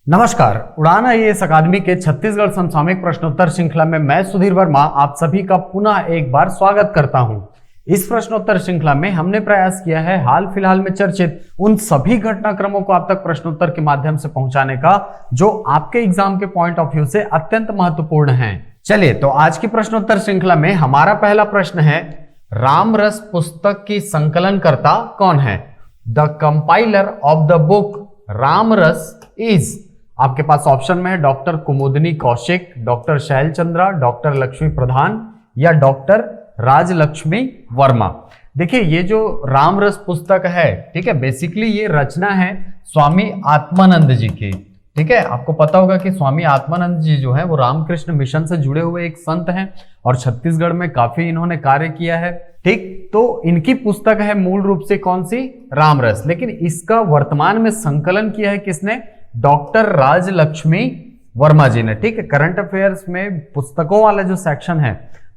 नमस्कार, उड़ान आईएएस अकादमी के छत्तीसगढ़ समसामयिक प्रश्नोत्तर श्रृंखला में मैं सुधीर वर्मा आप सभी का पुनः एक बार स्वागत करता हूं। इस प्रश्नोत्तर श्रृंखला में हमने प्रयास किया है हाल फिलहाल में चर्चित उन सभी घटनाक्रमों को आप तक प्रश्नोत्तर के माध्यम से पहुंचाने का जो आपके एग्जाम के पॉइंट ऑफ व्यू से अत्यंत महत्वपूर्ण है। चलिए, तो आज की प्रश्नोत्तर श्रृंखला में हमारा पहला प्रश्न है, रामरस पुस्तक की संकलनकर्ता कौन है? The compiler of the book Ramras is, आपके पास ऑप्शन में है doctor Kumudini Kaushik, doctor Shail Chandra, doctor Lakshmi Pradhan या डॉक्टर राजलक्ष्मी वर्मा। देखिए, ये जो रामरस पुस्तक है, ठीक है, बेसिकली ये रचना है स्वामी आत्मानंद जी की। ठीक है, आपको पता होगा कि स्वामी आत्मानंद जी जो है वो रामकृष्ण मिशन से जुड़े हुए एक संत हैं और छत्तीसगढ़ में काफी इन्होंने कार्य किया है। ठीक, तो इनकी पुस्तक है मूल रूप से कौन सी? रामरस। लेकिन इसका वर्तमान में संकलन किया है किसने? डॉक्टर राजलक्ष्मी वर्मा जी ने। ठीक है, करंट अफेयर्स में पुस्तकों वाला जो सेक्शन है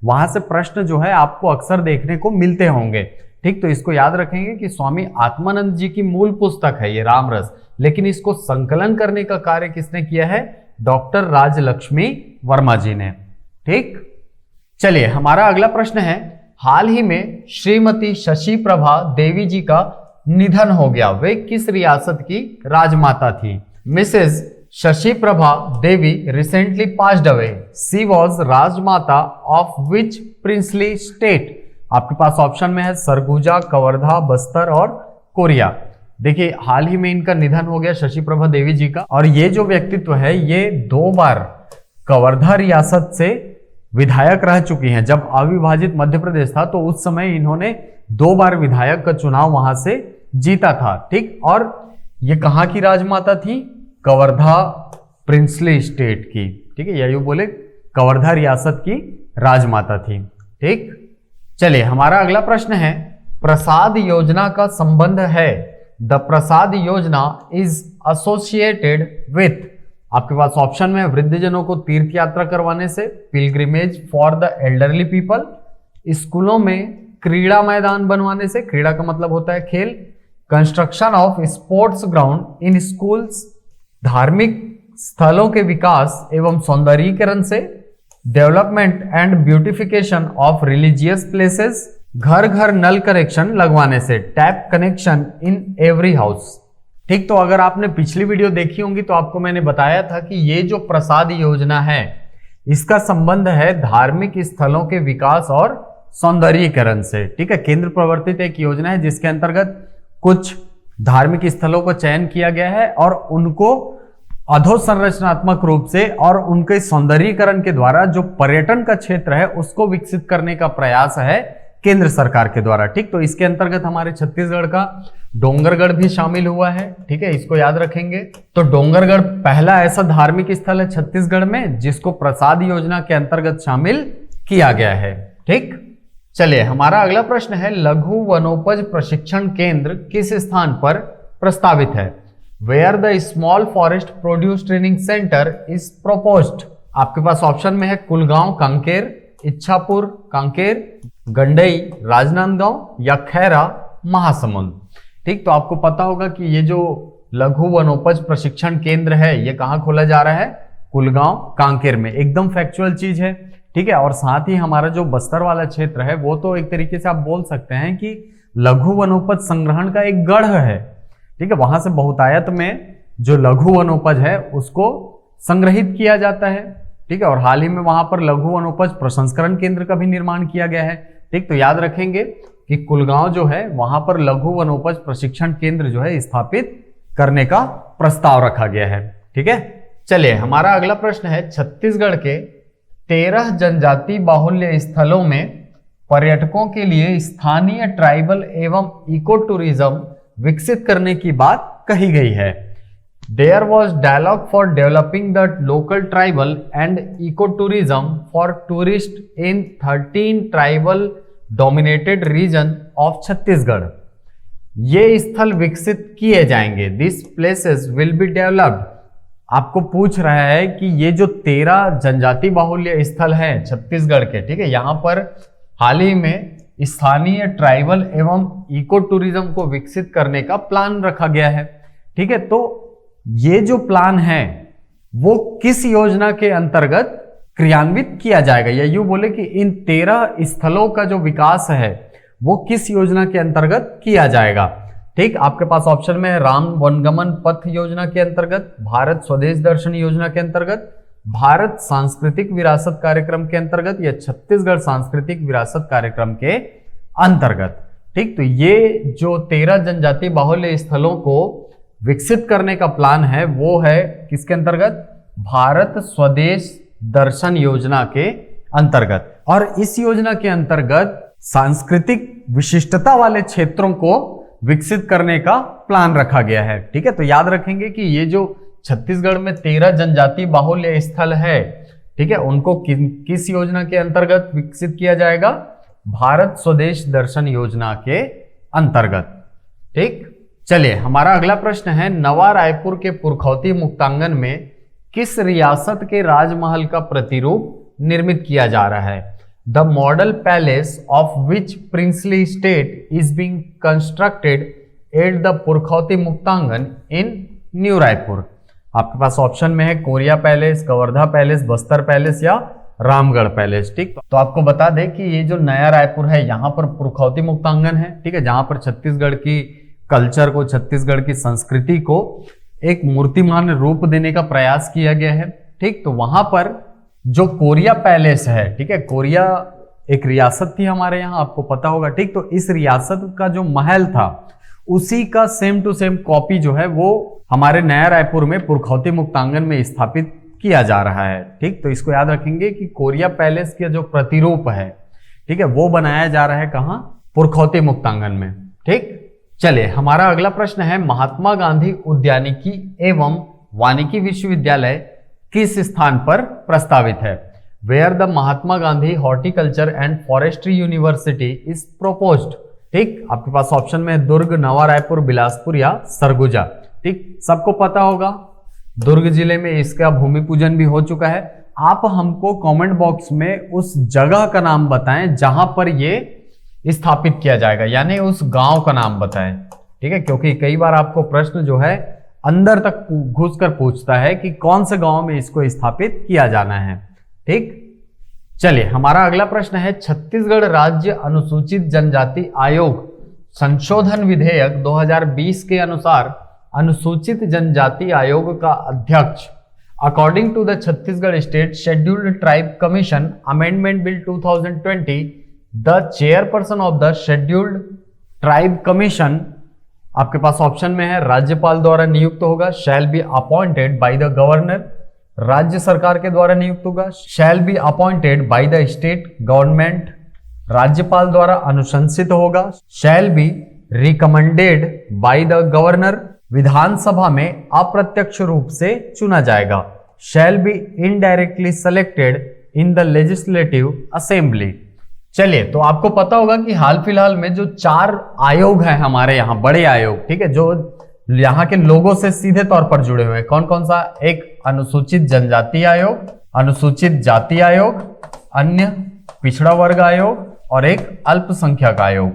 वहां से प्रश्न जो है आपको अक्सर देखने को मिलते होंगे। ठीक, तो इसको याद रखेंगे कि स्वामी आत्मानंद जी की मूल पुस्तक है ये रामरस, लेकिन इसको संकलन करने का कार्य किसने किया है? डॉक्टर राजलक्ष्मी वर्मा जी ने। ठीक, चलिए हमारा अगला प्रश्न है, हाल ही में श्रीमती शशि प्रभा देवी जी का निधन हो गया, वे किस रियासत की राजमाता थी? Mrs Shashi Prabha Devi recently passed away, she was Rajmata of which princely state? आपके पास ऑप्शन में है सरगुजा, कवर्धा, बस्तर और कोरिया। देखिए, हाल ही में इनका निधन हो गया शशि प्रभा देवी जी का, और ये जो व्यक्तित्व है ये 2 बार कवर्धा रियासत से विधायक रह चुकी हैं। जब अविभाजित मध्य प्रदेश था तो उस समय इन्होंने 2 बार विधायक का चुनाव वहां से जीता था। ठीक, और ये कहां की राजमाता थी? कवर्धा प्रिंसली स्टेट की। ठीक है, यही बोले कवर्धा रियासत की राजमाता थी। ठीक, चलिए हमारा अगला प्रश्न है, प्रसाद योजना का संबंध है, द प्रसाद योजना इज एसोसिएटेड विथ, आपके पास ऑप्शन में वृद्धजनों को तीर्थ यात्रा करवाने से, pilgrimage for the elderly people, स्कूलों में क्रीड़ा मैदान बनवाने से, क्रीड़ा का मतलब होता है खेल, construction of sports ground in schools, धार्मिक स्थलों के विकास एवं सौंदर्यीकरण से, development and beautification of religious places, घर घर नल कनेक्शन लगवाने से, tap connection in every house. ठीक, तो अगर आपने पिछली वीडियो देखी होंगी तो आपको मैंने बताया था कि ये जो प्रसाद योजना है इसका संबंध है धार्मिक स्थलों के विकास और सौंदर्यीकरण से। ठीक है, केंद्र प्रवर्तित एक योजना है जिसके अंतर्गत कुछ धार्मिक स्थलों को चयन किया गया है और उनको अधोसंरचनात्मक रूप से और उनके सौंदर्यीकरण के द्वारा जो पर्यटन का क्षेत्र है उसको विकसित करने का प्रयास है केंद्र सरकार के द्वारा। ठीक, तो इसके अंतर्गत हमारे छत्तीसगढ़ का डोंगरगढ़ भी शामिल हुआ है। ठीक है, इसको याद रखेंगे। तो डोंगरगढ़ पहला ऐसा धार्मिक स्थल है छत्तीसगढ़ में जिसको प्रसाद योजना के अंतर्गत शामिल किया गया है। ठीक, चलिए हमारा अगला प्रश्न है, लघु वनोपज प्रशिक्षण केंद्र किस स्थान पर प्रस्तावित है? Where the small forest produce training centre is proposed. आपके पास ऑप्शन में है कुलगांव कांकेर, इच्छापुर कांकेर, गंडई राजनांदगांव या खैरा महासमुंद। ठीक, तो आपको पता होगा कि ये जो लघु वनोपज प्रशिक्षण केंद्र है ये कहाँ खोला जा रहा है? कुलगांव कांकेर में। एकदम फैक्चुअल चीज है। ठीक है, और साथ ही हमारा जो बस्तर वाला क्षेत्र है वो तो एक तरीके से आप बोल सकते हैं कि लघु वनोपज संग्रहण का एक गढ़ है। ठीक है, वहां से बहुतायत में जो लघु वनोपज है उसको संग्रहित किया जाता है। ठीक है, और हाल ही में वहां पर लघु वनोपज प्रसंस्करण केंद्र का भी निर्माण किया गया है। ठीक, तो याद रखेंगे कि कुलगांव जो है वहां पर लघु वनोपज प्रशिक्षण केंद्र जो है स्थापित करने का प्रस्ताव रखा गया है। ठीक है, चलिए हमारा अगला प्रश्न है, छत्तीसगढ़ के 13 जनजाति बाहुल्य स्थलों में पर्यटकों के लिए स्थानीय ट्राइबल एवं इको टूरिज्म विकसित करने की बात कही गई है। There was dialogue for developing the local tribal and ecotourism for tourists in 13 tribal dominated region of Chhattisgarh. ये स्थल विकसित किए जाएंगे। These places will be developed। आपको पूछ रहा है कि ये जो 13 जनजाति बाहुल्य स्थल हैं छत्तीसगढ़ के, ठीक है, यहाँ पर हाल ही में स्थानीय ट्राइबल एवं इको टूरिज्म को विकसित करने का प्लान रखा गया है। ठीक है, तो ये जो प्लान है वो किस योजना के अंतर्गत क्रियान्वित किया जाएगा, या यूं बोले कि इन 13 स्थलों का जो विकास है वो किस योजना के अंतर्गत किया जाएगा। ठीक, आपके पास ऑप्शन में है राम वनगमन पथ योजना के अंतर्गत, भारत स्वदेश दर्शन योजना के अंतर्गत, भारत सांस्कृतिक विरासत कार्यक्रम के अंतर्गत, या छत्तीसगढ़ सांस्कृतिक विरासत कार्यक्रम के अंतर्गत। ठीक, तो ये जो 13 जनजाति बाहुल्य स्थलों को विकसित करने का प्लान है वो है किसके अंतर्गत, भारत स्वदेश दर्शन योजना के अंतर्गत। और इस योजना के अंतर्गत सांस्कृतिक विशिष्टता वाले क्षेत्रों को विकसित करने का प्लान रखा गया है। ठीक है, तो याद रखेंगे कि ये जो छत्तीसगढ़ में 13 जनजाति बाहुल्य स्थल है, ठीक है, उनको किस योजना के अंतर्गत विकसित किया जाएगा, भारत स्वदेश दर्शन योजना के अंतर्गत। ठीक, चलिए हमारा अगला प्रश्न है, नवा रायपुर के पुरखौती मुक्तांगन में किस रियासत के राजमहल का प्रतिरूप निर्मित किया जा रहा है। The model palace of which princely state is being constructed at the पुरखौती मुक्तांगन इन न्यू रायपुर। आपके पास ऑप्शन में है Korea palace, Kawardha palace, Bastar palace या रामगढ़ पैलेस। ठीक, तो आपको बता दें कि ये जो नया रायपुर है यहाँ पर पुरखौती मुक्तांगन है। ठीक है, जहां पर छत्तीसगढ़ की कल्चर को, छत्तीसगढ़ की संस्कृति को एक मूर्तिमान रूप देने का प्रयास किया गया है। ठीक, तो वहां पर जो कोरिया पैलेस है, ठीक है, कोरिया एक रियासत थी हमारे यहाँ, आपको पता होगा। ठीक, तो इस रियासत का जो महल था उसी का सेम टू सेम कॉपी जो है वो हमारे नया रायपुर में पुरखौती मुक्तांगन में स्थापित किया जा रहा है। ठीक, तो इसको याद रखेंगे कि कोरिया पैलेस का जो प्रतिरूप है, ठीक है, वो बनाया जा रहा है कहाँ, पुरखौती मुक्तांगन में। ठीक, चलिए हमारा अगला प्रश्न है, महात्मा गांधी उद्यानिकी एवं वानिकी विश्वविद्यालय किस स्थान पर प्रस्तावित है। Where the Mahatma Gandhi horticulture and forestry university is proposed. ठीक, आपके पास ऑप्शन में दुर्ग, नवा रायपुर, बिलासपुर या सरगुजा। ठीक, सबको पता होगा दुर्ग जिले में इसका भूमि पूजन भी हो चुका है। आप हमको कमेंट बॉक्स में उस जगह का नाम बताएं जहां पर ये स्थापित किया जाएगा, यानी उस गांव का नाम बताएं। ठीक है, क्योंकि कई बार आपको प्रश्न जो है अंदर तक घुसकर पूछता है कि कौन से गांव में इसको स्थापित किया जाना है। ठीक, चलिए हमारा अगला प्रश्न है, छत्तीसगढ़ राज्य अनुसूचित जनजाति आयोग संशोधन विधेयक 2020 के अनुसार अनुसूचित जनजाति आयोग का अध्यक्ष according to the Chhattisgarh state scheduled tribe commission amendment bill 2020 the chairperson of the scheduled tribe commission, आपके पास ऑप्शन में है राज्यपाल द्वारा नियुक्त होगा, shall be appointed by the governor, राज्य सरकार के द्वारा नियुक्त होगा, shall be appointed by the state government, राज्यपाल द्वारा अनुशंसित होगा, shall be recommended by the governor, विधानसभा में अप्रत्यक्ष रूप से चुना जाएगा, shall be indirectly selected in the legislative assembly. चलिए, तो आपको पता होगा कि हाल फिलहाल में जो 4 आयोग हैं हमारे यहाँ, बड़े आयोग, ठीक है, जो यहाँ के लोगों से सीधे तौर पर जुड़े हुए हैं, कौन कौन सा, एक अनुसूचित जनजाति आयोग, अनुसूचित जाति आयोग, अन्य पिछड़ा वर्ग आयोग और एक अल्पसंख्यक आयोग।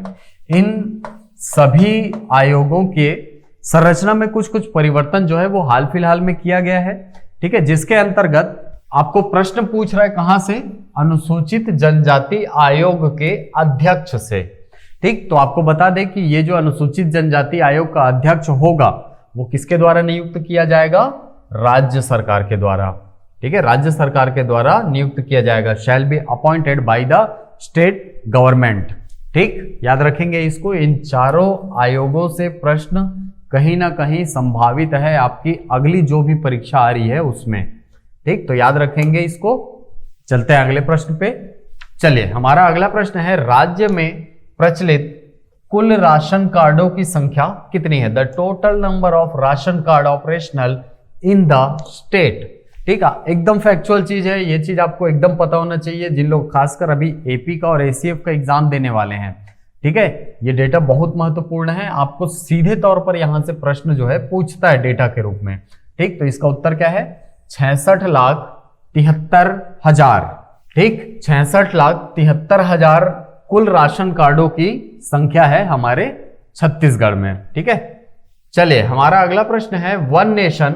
इन सभी आयोगों के संरचना में कुछ कुछ परिवर्तन जो है वो हाल फिलहाल में किया गया है। ठीक है, जिसके अंतर्गत आपको प्रश्न पूछ रहा है कहां से, अनुसूचित जनजाति आयोग के अध्यक्ष से। ठीक, तो आपको बता दें कि ये जो अनुसूचित जनजाति आयोग का अध्यक्ष होगा वो किसके द्वारा नियुक्त किया जाएगा, राज्य सरकार के द्वारा। ठीक है, राज्य सरकार के द्वारा नियुक्त किया जाएगा, shall be appointed by the state government. ठीक, याद रखेंगे इसको। इन चारों आयोगों से प्रश्न कहीं ना कहीं संभावित है आपकी अगली जो भी परीक्षा आ रही है उसमें। ठीक, तो याद रखेंगे इसको। चलते हैं अगले प्रश्न पे। चलिए, हमारा अगला प्रश्न है, राज्य में प्रचलित कुल राशन कार्डों की संख्या कितनी है। The total number of ration card operational in the state. ठीक है, एकदम फैक्चुअल चीज है, ये चीज आपको एकदम पता होना चाहिए जिन लोग खासकर अभी एपी का और एसीएफ का एग्जाम देने वाले हैं। ठीक है, ये डेटा बहुत महत्वपूर्ण है, आपको सीधे तौर पर यहां से प्रश्न जो है पूछता है डेटा के रूप में। ठीक, तो इसका उत्तर क्या है, 66,73,000। ठीक, 66,73,000 कुल राशन कार्डों की संख्या है हमारे छत्तीसगढ़ में। ठीक है, चलिए हमारा अगला प्रश्न है, one nation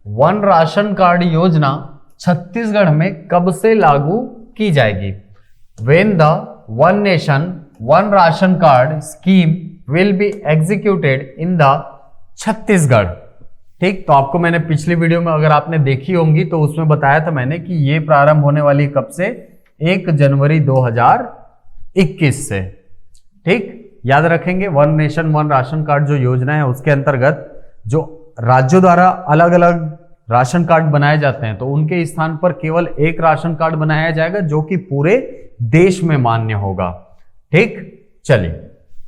one ration card योजना छत्तीसगढ़ में कब से लागू की जाएगी? When the one nation one ration card scheme will be executed in the Chhattisgarh. ठीक, तो आपको मैंने पिछली वीडियो में अगर आपने देखी होंगी तो उसमें बताया था मैंने कि ये प्रारंभ होने वाली कब से, 1 जनवरी 2021 से। ठीक, याद रखेंगे one nation one ration card जो योजना है उसके अंतर्गत जो राज्यों द्वारा अलग अलग राशन कार्ड बनाए जाते हैं तो उनके स्थान पर केवल एक राशन कार्ड बनाया जाएगा जो कि पूरे देश में मान्य होगा। ठीक, चलिए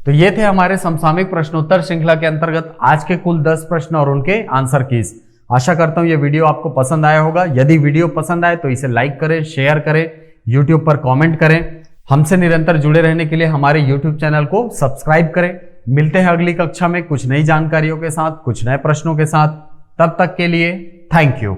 तो ये थे हमारे समसामयिक प्रश्नोत्तर श्रृंखला के अंतर्गत आज के कुल 10 प्रश्न और उनके आंसर कीज। आशा करता हूं ये वीडियो आपको पसंद आया होगा। यदि वीडियो पसंद आए तो इसे लाइक करें, शेयर करें, यूट्यूब पर कमेंट करें। हमसे निरंतर जुड़े रहने के लिए हमारे यूट्यूब चैनल को सब्सक्राइब करें। मिलते हैं अगली कक्षा में कुछ नई जानकारियों के साथ, कुछ नए प्रश्नों के साथ। तब तक के लिए थैंक यू।